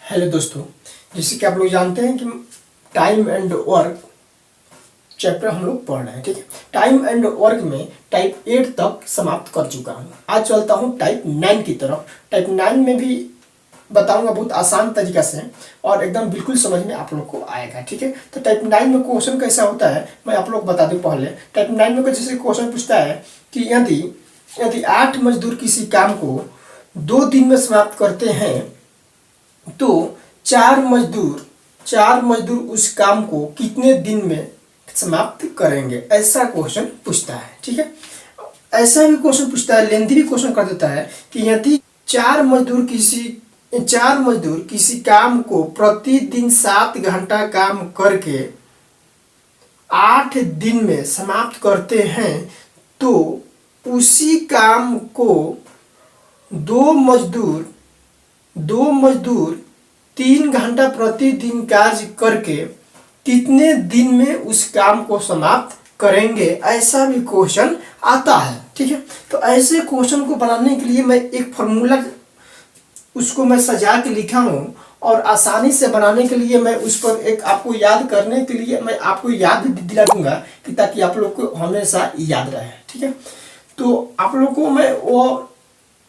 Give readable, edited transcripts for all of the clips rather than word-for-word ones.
Hello दोस्तों, जैसे कि आप लोग जानते हैं कि टाइम एंड वर्क चैप्टर हम लोग पढ़ रहे हैं। ठीक है, टाइम एंड वर्क में टाइप 8 तक समाप्त कर चुका हूँ। आज चलता हूँ टाइप 9 की तरफ। टाइप 9 में भी बताऊंगा बहुत आसान तरीका से और एकदम बिल्कुल समझ में आप लोग को आएगा। ठीक है, तो टाइप 9 में क्वेश्चन कैसा होता है मैं आप लोग बता दूं। पहले टाइप 9 में जैसे क्वेश्चन पूछता है कि यदि यदि 8 मजदूर किसी काम को 2 दिन में समाप्त करते हैं तो चार मजदूर उस काम को कितने दिन में समाप्त करेंगे, ऐसा क्वेश्चन पूछता है। ठीक है, ऐसा भी क्वेश्चन पूछता है, लेंथी भी क्वेश्चन कर देता है कि यदि चार मजदूर किसी काम को प्रतिदिन 7 घंटा काम करके 8 दिन में समाप्त करते हैं तो उसी काम को दो मजदूर 3 घंटा प्रतिदिन कार्य करके कितने दिन में उस काम को समाप्त करेंगे, ऐसा भी क्वेश्चन आता है। ठीक है, तो ऐसे क्वेश्चन को बनाने के लिए मैं एक फॉर्मूला उसको मैं सजा के लिखा हूँ और आसानी से बनाने के लिए मैं उस पर एक आपको याद करने के लिए मैं आपको याद दिला दूंगा कि ताकि आप लोग को हमेशा याद रहे। ठीक है, तो आप लोग को मैं वो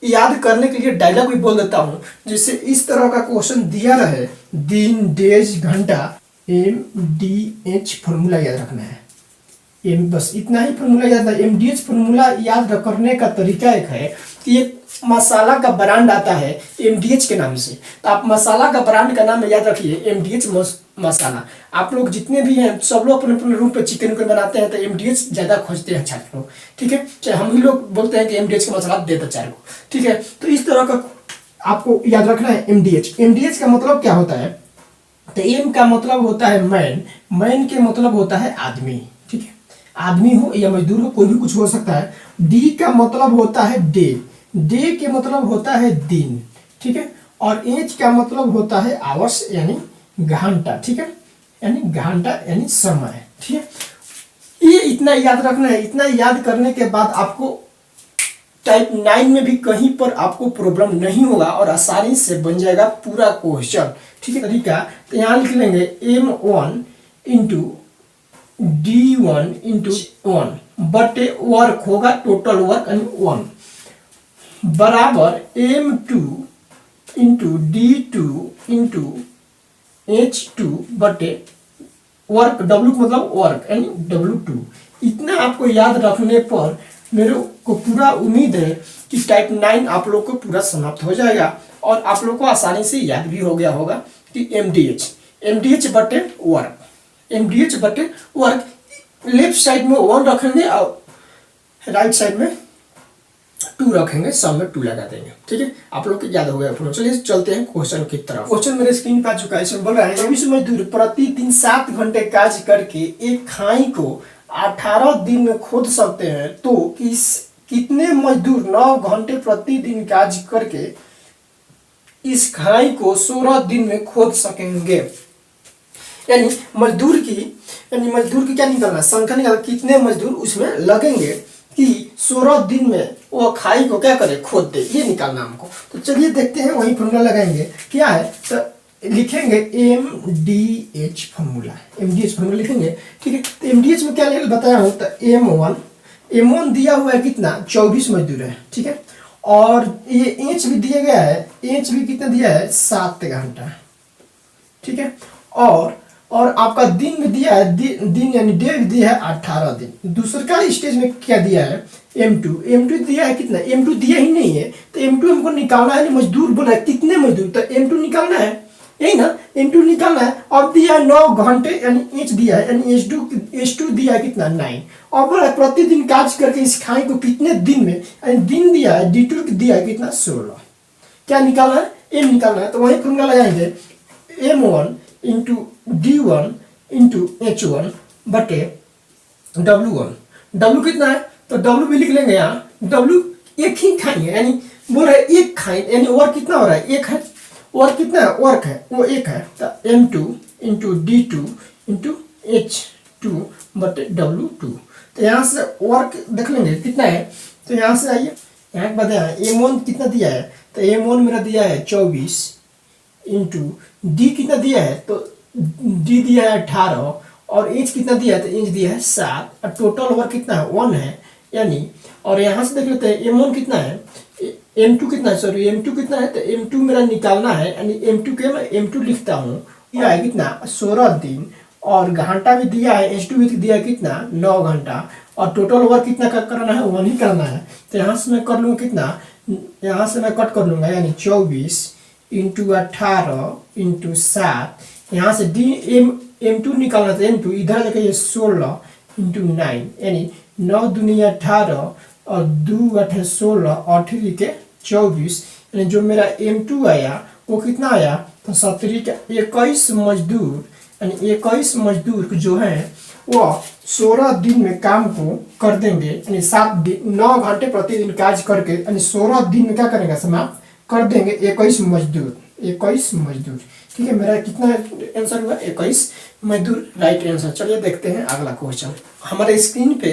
याद करने के लिए डायलॉग भी बोल देता हूँ। जैसे इस तरह का क्वेश्चन दिया रहे, दिन डेज घंटा MDH फॉर्मूला याद रखना है। बस इतना ही फॉर्मूला याद है। MDH फॉर्मूला याद करने का तरीका एक है कि एक मसाला का ब्रांड आता है MDH के नाम से, तो आप मसाला का ब्रांड का नाम याद रखिए MDH मसाला। आप लोग जितने भी हैं सब लोग अपने अपने रूम पे चिकन बनाते हैं तो MDH ज्यादा खोजते हैं छात्र लोग। ठीक है, चाहे हम ही लोग बोलते हैं कि MDH का मसाला दे दो चार को। ठीक है, तो इस तरह का आपको याद रखना है। MDH का मतलब क्या होता है, तो एम का मतलब होता है मैन के मतलब होता है आदमी। ठीक है, आदमी हो या मजदूर हो, कोई भी कुछ हो सकता है। डी का मतलब होता है डे के मतलब होता है दिन। ठीक है, और एच का मतलब होता है आवर्स यानी घंटा। ठीक है, यानी घंटा यानी समय। ठीक है, ये इतना याद रखना है। इतना याद करने के बाद आपको टाइप 9 में भी कहीं पर आपको प्रॉब्लम नहीं होगा और आसानी से बन जाएगा पूरा क्वेश्चन। ठीक है, तरीका तो यहाँ लिख लेंगे M1 इंटू D1 इंटू 1 बटे वर्क होगा टोटल वर्क यानी 1 बराबर M2 into D2 into H2 बटे वर्क, W मतलब वर्क यानी W2। इतना आपको याद रखने पर मेरे को पूरा उम्मीद है कि टाइप 9 आप लोग को पूरा समाप्त हो जाएगा और आप लोग को आसानी से याद भी हो गया होगा कि MDH बटे वर्क लेफ्ट साइड में 1 रखेंगे और राइट साइड में 2 रखेंगे, सब में 2 लगा देंगे। ठीक है, आप लोग को याद हो गया। चलिए चलते हैं क्वेश्चन की तरफ। क्वेश्चन मेरे स्क्रीन पर आ चुका है। इसमें बोल रहा है 24 मजदूर प्रतिदिन 7 घंटे कार्य करके एक खाई को 18 दिन में खोद सकते हैं तो कितने मजदूर 9 घंटे प्रतिदिन कार्य करके इस खाई को 16 दिन में खोद सकेंगे। यानी मजदूर की क्या निकालना, संख्या निकालना, कितने मजदूर उसमें लगेंगे कि 16 दिन में वो खाई को क्या करे, खोद दे, ये निकालना हमको। तो चलिए देखते हैं, वही फॉर्मूला लगाएंगे। क्या है तो लिखेंगे MDH फॉर्मूला लिखेंगे। ठीक है, तो MDH में क्या बताया हूँ तो M1 दिया हुआ है कितना, 24 मजदूर है। ठीक है, और ये एच भी दिया गया है, एच भी कितना दिया है 7 घंटा। ठीक है, और आपका दिन में दिया है, दिन यानी डे दिया है 18 दिन। दूसरा स्टेज में क्या दिया है M2 दिया है कितना, M2 दिया ही नहीं है तो M2 हमको निकालना है। मजदूर बोला है कितने मजदूर, तो M2 निकालना है, यही ना, M2 निकालना है। और दिया है 9 घंटे यानी H दिया है, यानी H2 दिया है कितना 9। और बोला प्रतिदिन कार्य करके इस खाई को कितने दिन में, यानी दिन दिया है, D2 दिया है कितना 16। क्या निकालना है, M निकालना है। तो वही फॉर्मूला लगाएंगे M1 into D1 into H1 बटे W1। W कितना है तो W भी लिख लेंगे यहाँ। W एक ही खाई है, यानी बोल रहे एक खाई, यानी वर्क कितना हो रहा है, एक है। वर्क कितना है, वर्क है वो एक है। तो M2 into D2 into H2 बटे W2। तो यहाँ से वर्क देख लेंगे कितना है। तो यहाँ से आइए, यहाँ के बाद M1 कितना दिया है तो M1 मेरा दिया है 24 इंटू डी कितना दिया है, तो डी दिया है 18 और इंच कितना दिया है, तो इंच दिया है 7 और टोटल वर्क कितना है 1 है यानी। और यहाँ से देख लेते हैं M1 कितना है, M2 कितना है, सॉरी M2 कितना है, तो M2 मेरा निकालना है यानी M2 के मैं M2 लिखता हूँ। दिया है कितना 16 दिन और घंटा भी दिया है, H2 भी दिया है कितना 9 घंटा और टोटल वर्क कितना करना है 1 ही करना है। तो यहाँ से मैं कर लूँगा कितना, यहाँ से मैं कट कर लूँगा यानी 24 इंटू 18 इंटू 7, यहाँ से M2 निकालना था, M2 इधर देखिए 16 इंटू 9 यानी 9 दूनी 18 और 2 8 16 और 3 के 24 यानी जो मेरा M2 आया वो कितना आया, तो 17 का 21 मजदूर यानी 21 मजदूर जो है वो 16 दिन में काम को कर देंगे यानी 9 घंटे प्रतिदिन कार्य करके यानी 16 दिन में क्या करेंगे समाप्त कर देंगे 21 मजदूर, 21 मजदूर। ठीक है, मेरा कितना आंसर हुआ 21 मजदूर, राइट आंसर। चलिए देखते हैं अगला क्वेश्चन। हमारे स्क्रीन पे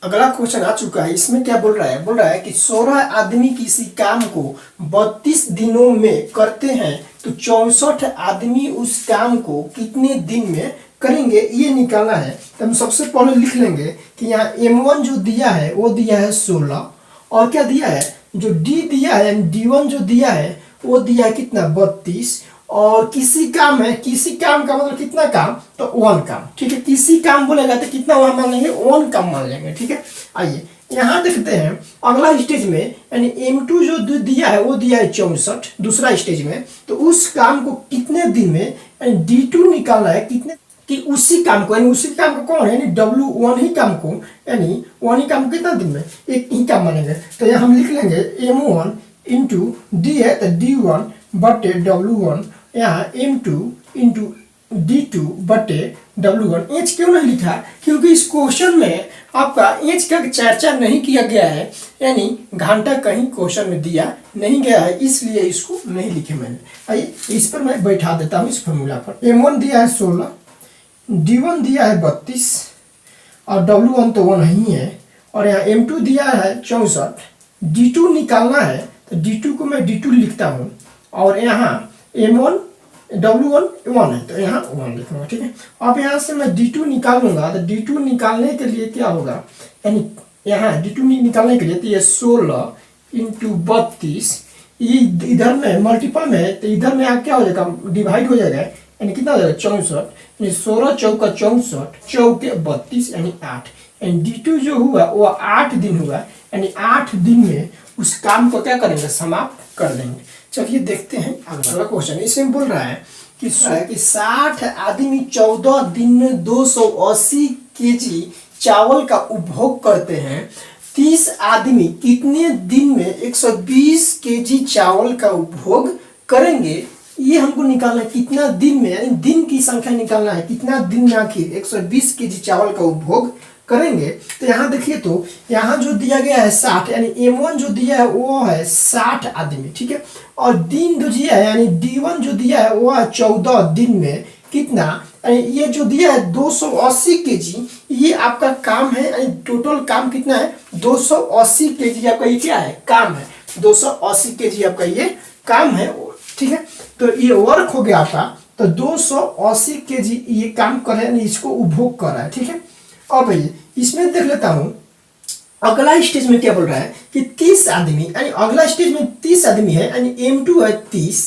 अगला क्वेश्चन आ चुका है। इसमें क्या बोल रहा है कि 16 आदमी किसी काम को 32 दिनों में करते हैं तो 64 आदमी उस काम को कितने दिन में करेंगे, ये निकालना है। तो हम सबसे पहले लिख लेंगे कि यहाँ M1 जो दिया है वो दिया है 16 और क्या दिया है, जो D दिया है D1 जो दिया है वो दिया है कितना 32 और किसी काम है, किसी काम का मतलब कितना काम, तो 1 काम। ठीक है, किसी काम बोलेगा तो कितना वहां मान लेंगे 1 काम मान लेंगे। ठीक है, आइए यहाँ देखते हैं अगला स्टेज में यानी M2 जो दिया है वो दिया है 64 दूसरा स्टेज में, तो उस काम को कितने दिन में यानी D2 निकालना है कितने कि उसी काम को यानी उसी काम को कौन है यानी W1 ही काम को यानी 1 ही काम को कितना दिन में एक ही काम मानेंगे। तो यहाँ हम लिख लेंगे M1 इंटू D है तो D1 बटे W1, यहाँ M2 इंटू D2 बटे W1। एच क्यों नहीं लिखा, क्योंकि इस क्वेश्चन में आपका एच का चर्चा नहीं किया गया है यानी घंटा कहीं क्वेश्चन में दिया नहीं गया है, इसलिए इसको नहीं लिखे मैंने। आइए इस पर मैं बैठा देता हूँ इस फॉर्मूला पर। M1 दिया है 16, D1 दिया है 32 और W1 तो वो नहीं है और यहाँ M2 दिया है 64, D2 निकालना है तो D2 को मैं D2 लिखता हूँ और यहाँ M1 W1 1 है तो यहाँ 1 लिखूंगा। ठीक है, अब यहाँ से मैं D2 निकालूंगा तो D2 निकालने के लिए क्या होगा यानी यहाँ D2 निकालने के लिए तो ये 16 इंटू 32 ये इधर में मल्टीपल में है तो इधर में क्या हो जाएगा डिवाइड हो जाएगा यानी कितना हो जाएगा 64 यानी 16 चौका 64 चौके 32 यानी 8 यानी D2 जो हुआ वो 8 दिन हुआ यानी 8 दिन में उस काम को क्या करेंगे समाप्त कर देंगे। चलिए देखते हैं अगला क्वेश्चन। इसमें बोल रहा है कि 60 आदमी 14 दिन में 280 केजी चावल का उपभोग करते हैं, 30 आदमी कितने दिन में 120 केजी चावल का उपभोग करेंगे, ये हमको निकालना है कितना दिन में यानी दिन की संख्या निकालना है कितना दिन में आखिर 120 केजी चावल का उपभोग करेंगे। तो यहाँ देखिए तो यहाँ जो दिया गया है 60 यानी M1 जो दिया है वो है 60 आदमी। ठीक है, और दिन जो दिया है यानी D1 जो दिया है वो है 14 दिन में कितना यानी ये जो दिया है 280 केजी, ये आपका काम है यानी टोटल काम कितना है 280 केजी आपका ये क्या है काम है 280 केजी आपका ये काम है। ठीक है, तो ये वर्क हो गया आपका, तो 280 केजी ये काम कर रहे हैं इसको उपभोग कर रहा है। ठीक है, अब भाई इसमें देख लेता हूं अगला स्टेज में क्या बोल रहा है कि 30 आदमी यानी अगला स्टेज में 30 आदमी है यानी M2 है 30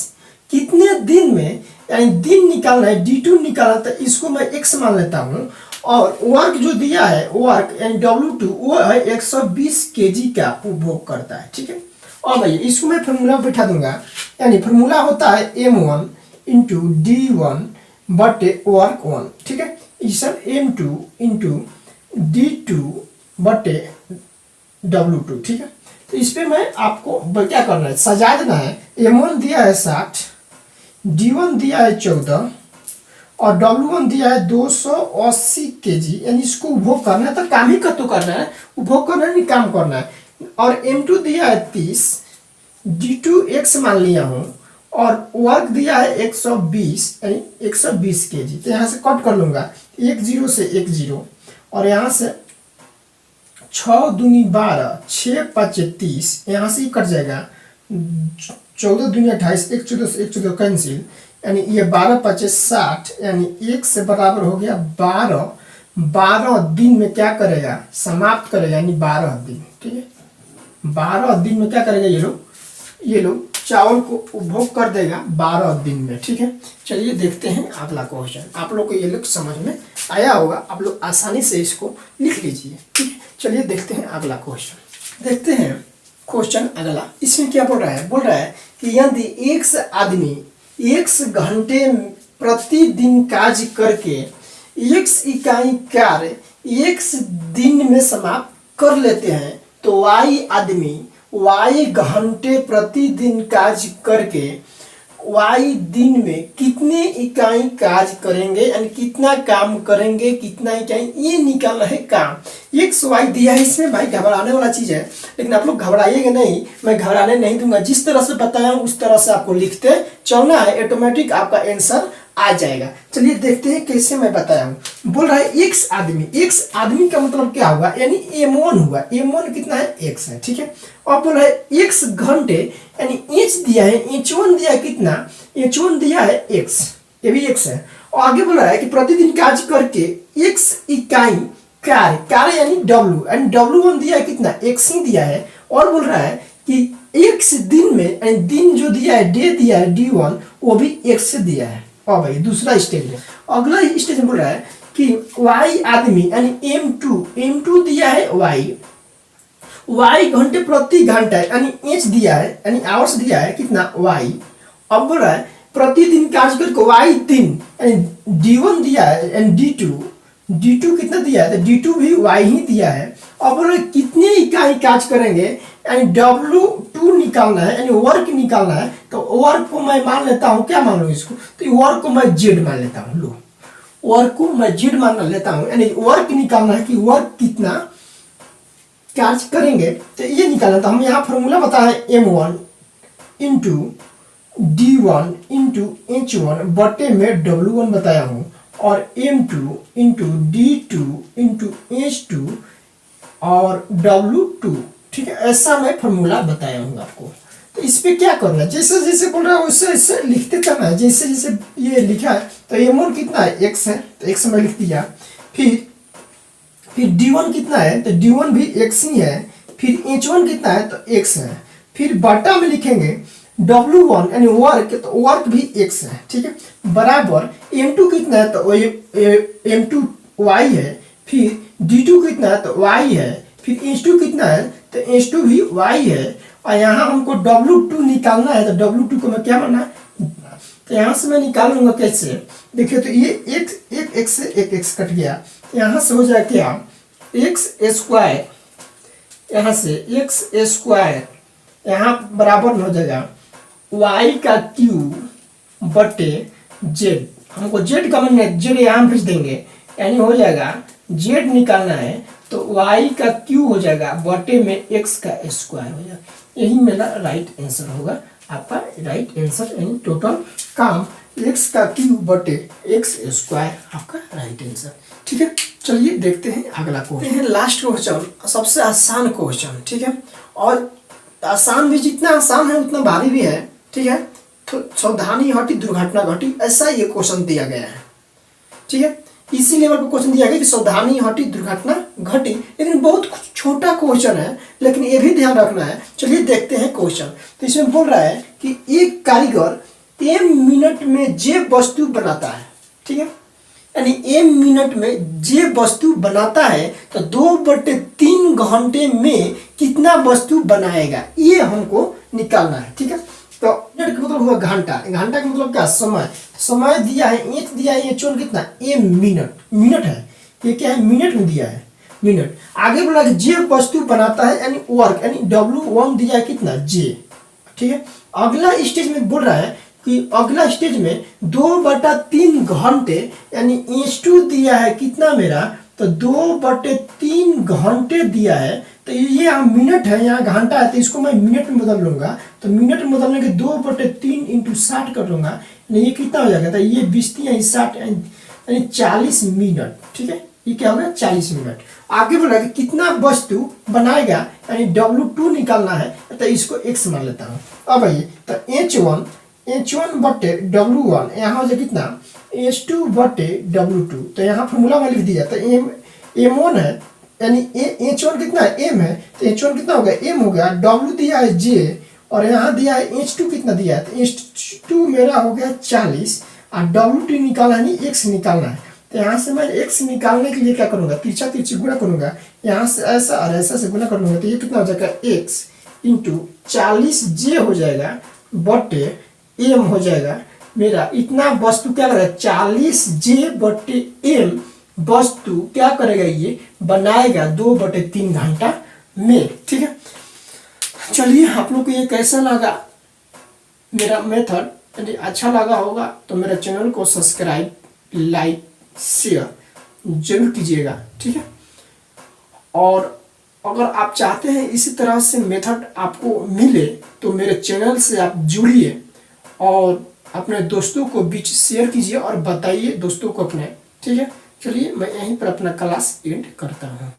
कितने दिन में यानी दिन निकालना है D2 निकालना, तो इसको मैं x मान लेता हूं और वर्क जो दिया है वर्क यानी W2 वो है 120 केजी का उपभोग करता है। ठीक है, और भाई इसको मैं फॉर्मूला बैठा दूंगा यानी फॉर्मूला होता है M1 इंटू D1 बटे वर्क 1। ठीक है, इसे M2 इंटू D2 बटे W2। ठीक है, तो इस पे मैं आपको क्या करना है सजा देना है। M1 दिया है 60, D1 दिया है 14 और W1 दिया है 280 केजी यानी इसको उपभोग करना है, तो काम ही तो करना है उपभोग करना है नहीं काम करना है। और M2 दिया है 30, D2 x मान लिया हूँ और वर्क दिया है 120 यानी 120 केजी, तो यहाँ से कट कर लूंगा 1 0 से 1 0 और यहाँ से 6 दूनी 12 6 5 30 यहाँ से ही कट जाएगा 14 दूनी 28, 1 14 कैंसिल, यानी ये 12 5 60, यानी 1 से बराबर हो गया 12। 12 दिन में क्या करेगा, समाप्त करेगा, यानी 12 दिन। ठीक है, 12 दिन में क्या करेगा, ये लोग चावल को उपभोग कर देगा 12 दिन में। ठीक है, चलिए देखते हैं अगला क्वेश्चन। आप लोग को ये लोग समझ में आया होगा, आप लोग आसानी से इसको लिख लीजिए। ठीक है, चलिए देखते हैं अगला क्वेश्चन। देखते हैं क्वेश्चन अगला। इसमें क्या बोल रहा है, बोल रहा है कि यदि एक आदमी 1 घंटे प्रतिदिन कार्य करके 1 इकाई कार्य 1 दिन में समाप्त कर लेते हैं, तो वाई आदमी वाई घंटे प्रतिदिन कार्य करके वाई दिन में कितने इकाई कार्य करेंगे, यानी कितना काम करेंगे, कितना इकाई, ये निकालना है काम। एक्स वाई दिया है, इसमें भाई घबराने वाला चीज है, लेकिन आप लोग घबराइएगा नहीं, मैं घबराने नहीं दूंगा। जिस तरह से बताया हूं उस तरह से आपको लिखते चलना है, ऑटोमेटिक आपका आंसर आ जाएगा। चलिए देखते हैं कैसे मैं बताया हूँ। बोल रहा है एक्स आदमी का मतलब क्या होगा, यानी M1 हुआ। M1 कितना है, x है। ठीक है, और बोल रहा है x घंटे, यानी h दिया है, h1 दिया है कितना, h1 दिया है x, ये भी x है। और आगे बोल रहा है कि प्रतिदिन कार्य करके x इकाई कार्य यानी w, यानी w1 दिया है कितना, x ही दिया है। और बोल रहा है कि x दिन में, यानी दिन जो दिया है, डे दिया है d1, वो भी x से दिया है। और भाई दूसरा स्टेज में, अगला स्टेज में बोल रहा है कि y आदमी, यानी M2 दिया है y घंटे प्रति घंटा, यानी h दिया है, यानी आवर्स दिया है कितना, y। अब बोल रहा है प्रतिदिन कार्य करके y दिन, यानी d1 दिया है, यानी d2 कितना दिया है, तो d2 भी y ही दिया है। अब बोल रहे कितने इकाई कार्य करेंगे, यानी W2 निकालना है, यानी वर्क निकालना है। तो वर्क को मैं मान लेता हूँ, क्या मान लूँ इसको, तो वर्क को मैं Z मान लेता हूँ। लो, वर्क को मैं Z मान लेता हूँ, यानी वर्क निकालना है कि वर्क कितना कार्य करेंगे, तो ये निकालना। तो हम यहाँ फॉर्मूला बताए M1 into D1 into H1 बटे में W1 बताया हूँ, और M2 into D2 into H2 और W2। ठीक है, ऐसा मैं फॉर्मूला बताया हूँ आपको। तो इस पे क्या करना है, जैसे जैसे बोल रहा है वैसे वैसे लिखते चलना है। जैसे जैसे ये लिखा है, तो M1 कितना है, x है, तो x में लिख दिया। फिर D1 कितना है, तो D1 भी x ही है। फिर H1 कितना है, तो x है। फिर बटा में लिखेंगे W1, यानी वर्क, तो वर्क भी x है। ठीक है, बराबर M2 कितना है, तो M2 y है। फिर D2 कितना है, तो y है। फिर H2 कितना है, तो H2 भी y है। और यहाँ हमको W2 निकालना है, तो W2 को मैं क्या माना, तो यहाँ से मैं निकाल लूंगा कैसे, देखिए। तो ये एक x से एक x कट गया, यहाँ से हो जाए क्या, x स्क्वायर, यहाँ से x स्क्वायर, यहाँ बराबर में हो जाएगा y का क्यूब बटे z। हमको z का मानना है, z यहाँ भेज देंगे, यानी हो जाएगा z निकालना है, तो y का क्यूब हो जाएगा बटे में x का स्क्वायर हो जाएगा। यही मेरा राइट आंसर होगा, आपका राइट आंसर, यानी टोटल काम x का क्यूब बटे x स्क्वायर आपका राइट आंसर। ठीक है, चलिए देखते हैं अगला क्वेश्चन। लास्ट क्वेश्चन, सबसे आसान क्वेश्चन। ठीक है, और आसान भी, जितना आसान है उतना भारी भी है। ठीक है, तो सावधानी हटी दुर्घटना घटी, ऐसा ये क्वेश्चन दिया गया है। ठीक है, इसी लेवल पर क्वेश्चन दिया गया कि सावधानी हटी दुर्घटना घटी, लेकिन बहुत छोटा क्वेश्चन है, लेकिन ये भी ध्यान रखना है। चलिए देखते हैं क्वेश्चन। तो इसमें बोल रहा है कि एक कारीगर m मिनट में j वस्तु बनाता है। ठीक है, यानी m मिनट में j वस्तु बनाता है, तो 2/3 घंटे में कितना वस्तु बनाएगा, ये हमको निकालना है। ठीक है, तो मिनट का मतलब हुआ घंटा, घंटा का मतलब क्या, समय दिया है, इंच दिया है, H1 कितना, m मिनट है, ये क्या है, मिनट में दिया है, मिनट। आगे बोला कि j वस्तु बनाता है, यानी वर्क, यानी W1 दिया है कितना, j। ठीक है, अगला स्टेज में बोल रहा है कि अगला स्टेज में 2/3 घंटे, यानी H2 दिया है कितना मेरा, तो 2/3 घंटे दिया है। तो ये यहाँ मिनट है, यहाँ घंटा है, तो इसको मैं मिनट में बदल लूंगा। तो मिनट में बदलने के 2/3 इंटू 60 कर लूंगा, ये कितना हो जाएगा, तो ये 20 60, यानी 40 मिनट। ठीक है, ये क्या होगा 40 मिनट। आगे बोला कि कितना वस्तु बनाएगा, यानी W2 निकालना है, तो इसको x मान लेता हूँ। अब आइए तो H1 बटे W1 यहाँ हो जाए कितना H2 बटे W2, तो यहाँ फॉर्मूला में लिख दिया, तो M1 है, यानी H1 कितना है M है, तो H1 कितना हो गया M हो गया, W दिया है J और यहाँ दिया है H2 कितना दिया है, तो H2 मेरा हो गया 40 और W2 निकालना है, नहीं x निकालना है। तो यहाँ से मैं x निकालने के लिए क्या करूँगा, तिरछा तिरछी गुणा करूँगा, यहाँ से ऐसा और ऐसा से गुणा कर लूँगा, तो ये कितना हो जाएगा x इंटू 40j हो जाएगा बटे m हो जाएगा मेरा इतना वस्तु क्या करेगा 40j बटे m वस्तु क्या करेगा, ये बनाएगा 2/3 घंटा में। ठीक है, चलिए आप लोग को ये कैसा लगा मेरा मेथड, यदि अच्छा लगा होगा तो मेरे चैनल को सब्सक्राइब, लाइक, शेयर जरूर कीजिएगा। ठीक है, और अगर आप चाहते हैं इसी तरह से मेथड आपको मिले तो मेरे चैनल से आप जुड़िए और अपने दोस्तों को बीच शेयर कीजिए और बताइए दोस्तों को अपने। ठीक है, चलिए मैं यहीं पर अपना क्लास एंड करता हूँ।